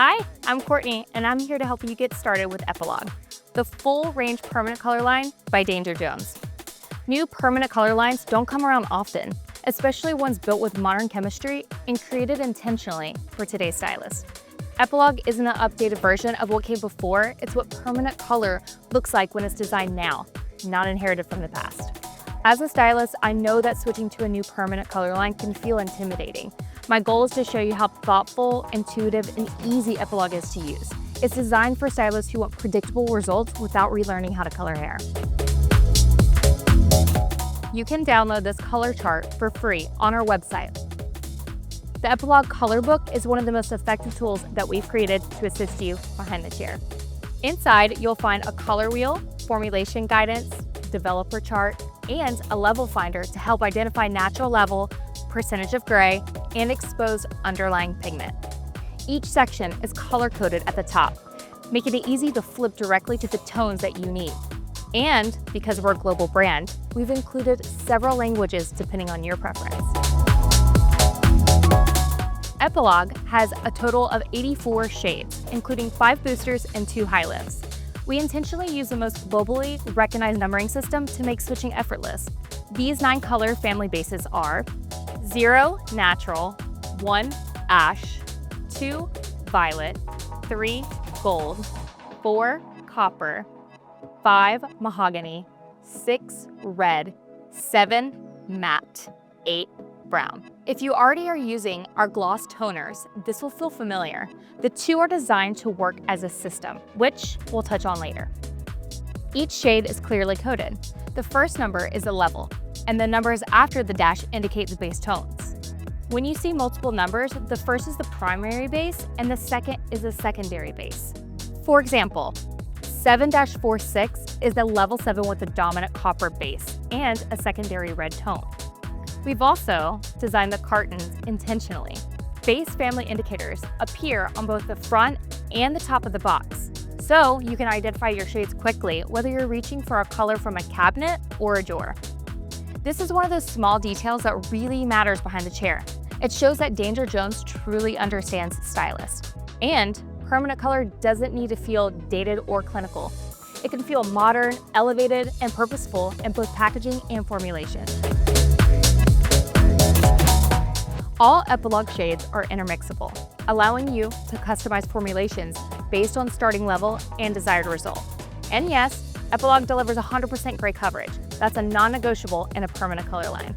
Hi, I'm Courtney, and I'm here to help you get started with Epilogue, the full range permanent color line by Danger Jones. New permanent color lines don't come around often, especially ones built with modern chemistry and created intentionally for today's stylists. Epilogue isn't an updated version of what came before, it's what permanent color looks like when it's designed now, not inherited from the past. As a stylist, I know that switching to a new permanent color line can feel intimidating. My goal is to show you how thoughtful, intuitive, and easy Epilogue is to use. It's designed for stylists who want predictable results without relearning how to color hair. You can download this color chart for free on our website. The Epilogue Color Book is one of the most effective tools that we've created to assist you behind the chair. Inside, you'll find a color wheel, formulation guidance, developer chart, and a level finder to help identify natural level, percentage of gray, and exposed underlying pigment. Each section is color-coded at the top, making it easy to flip directly to the tones that you need. And because we're a global brand, we've included several languages depending on your preference. Epilogue has a total of 84 shades, including 5 boosters and 2 high lifts. We intentionally use the most globally recognized numbering system to make switching effortless. These 9 color family bases are 0 natural, 1 ash, 2 violet, 3 gold, 4 copper, 5 mahogany, 6 red, 7 matte, 8 brown. If you already are using our gloss toners, this will feel familiar. The 2 are designed to work as a system, which we'll touch on later. Each shade is clearly coded. The first number is a level, and the numbers after the dash indicate the base tones. When you see multiple numbers, the first is the primary base, and the second is the secondary base. For example, 7-46 is the level 7 with a dominant copper base and a secondary red tone. We've also designed the cartons intentionally. Base family indicators appear on both the front and the top of the box, so you can identify your shades quickly whether you're reaching for a color from a cabinet or a drawer. This is one of those small details that really matters behind the chair. It shows that Danger Jones truly understands stylist. And permanent color doesn't need to feel dated or clinical. It can feel modern, elevated, and purposeful in both packaging and formulation. All Epilogue shades are intermixable, allowing you to customize formulations based on starting level and desired result. And yes, Epilogue delivers 100% gray coverage. That's a non-negotiable in a permanent color line.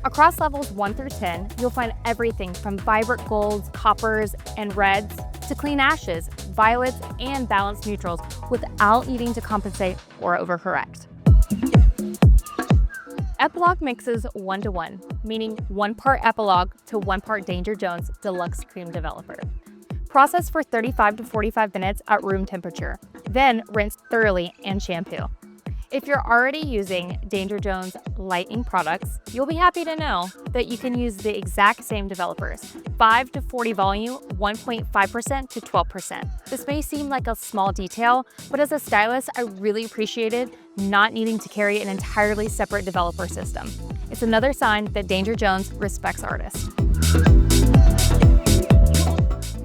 Across levels 1 through 10, you'll find everything from vibrant golds, coppers, and reds to clean ashes, violets, and balanced neutrals without needing to compensate or overcorrect. Epilogue mixes 1-to-1, meaning 1 part Epilogue to 1 part Danger Jones Deluxe Cream Developer. Process for 35 to 45 minutes at room temperature, then rinse thoroughly and shampoo. If you're already using Danger Jones lightening products, you'll be happy to know that you can use the exact same developers, 5 to 40 volume, 1.5% to 12%. This may seem like a small detail, but as a stylist, I really appreciated not needing to carry an entirely separate developer system. It's another sign that Danger Jones respects artists.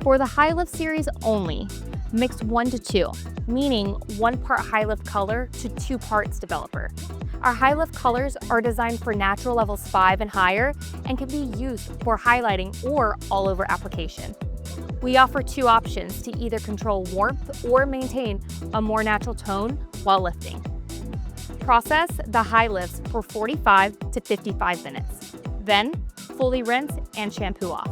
For the High Lift series only, mix 1-to-2, meaning 1 part high lift color to 2 parts developer. Our high lift colors are designed for natural levels 5 and higher and can be used for highlighting or all over application. We offer 2 options to either control warmth or maintain a more natural tone while lifting. Process the high lifts for 45 to 55 minutes. Then fully rinse and shampoo off.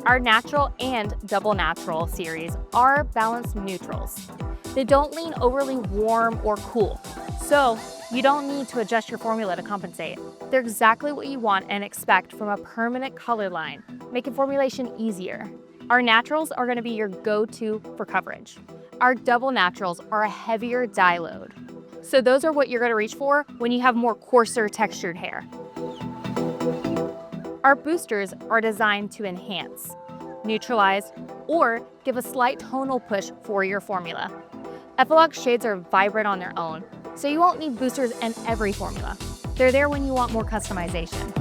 Our natural and double natural series are balanced neutrals. They don't lean overly warm or cool, so you don't need to adjust your formula to compensate. They're exactly what you want and expect from a permanent color line, making formulation easier. Our naturals are going to be your go-to for coverage. Our double naturals are a heavier dye load, so those are what you're going to reach for when you have more coarser textured hair. Our boosters are designed to enhance, neutralize, or give a slight tonal push for your formula. Epilogue shades are vibrant on their own, so you won't need boosters in every formula. They're there when you want more customization.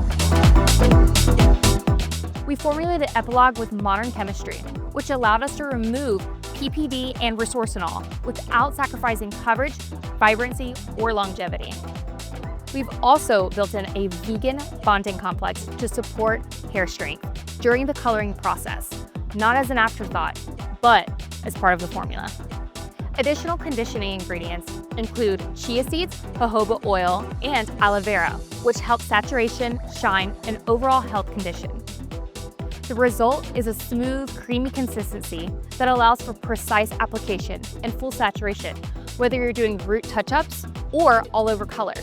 We formulated Epilogue with modern chemistry, which allowed us to remove PPD and resorcinol without sacrificing coverage, vibrancy, or longevity. We've also built in a vegan bonding complex to support hair strength during the coloring process, not as an afterthought, but as part of the formula. Additional conditioning ingredients include chia seeds, jojoba oil, and aloe vera, which help saturation, shine, and overall health condition. The result is a smooth, creamy consistency that allows for precise application and full saturation, whether you're doing root touch-ups or all over color.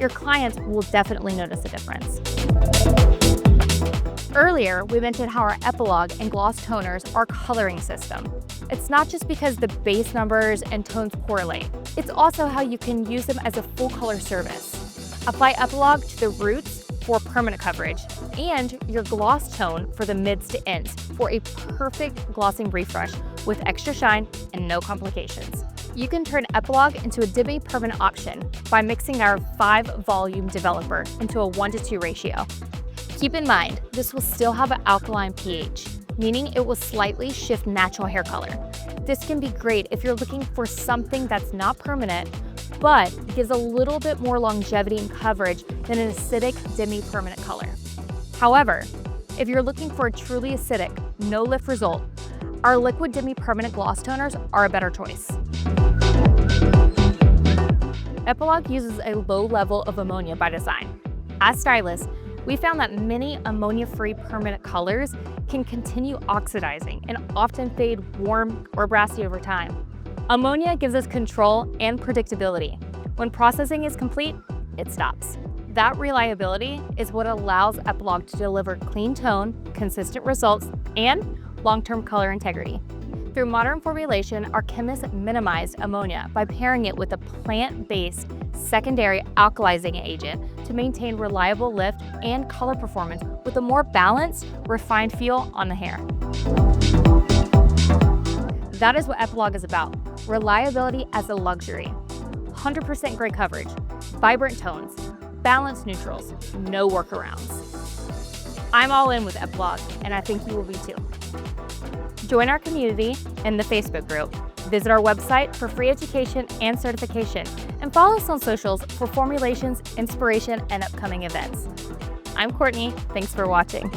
Your clients will definitely notice a difference. Earlier, we mentioned how our Epilogue and gloss toners are coloring system. It's not just because the base numbers and tones correlate, it's also how you can use them as a full color service. Apply Epilogue to the roots for permanent coverage, and your gloss tone for the mids to ends for a perfect glossing refresh with extra shine and no complications. You can turn Epilogue into a demi-permanent option by mixing our 5-volume developer into a 1:2 ratio. Keep in mind, this will still have an alkaline pH, meaning it will slightly shift natural hair color. This can be great if you're looking for something that's not permanent, but gives a little bit more longevity and coverage than an acidic demi-permanent color. However, if you're looking for a truly acidic, no lift result, our liquid demi-permanent gloss toners are a better choice. Epilogue uses a low level of ammonia by design. As stylists, we found that many ammonia-free permanent colors can continue oxidizing and often fade warm or brassy over time. Ammonia gives us control and predictability. When processing is complete, it stops. That reliability is what allows Epilogue to deliver clean tone, consistent results, and long-term color integrity. Through modern formulation, our chemists minimized ammonia by pairing it with a plant-based secondary alkalizing agent to maintain reliable lift and color performance with a more balanced, refined feel on the hair. That is what Epilogue is about. Reliability as a luxury. 100% gray coverage, vibrant tones, balanced neutrals, no workarounds. I'm all in with Epilogue, and I think you will be too. Join our community in the Facebook group, visit our website for free education and certification, and follow us on socials for formulations, inspiration, and upcoming events. I'm Courtney, thanks for watching.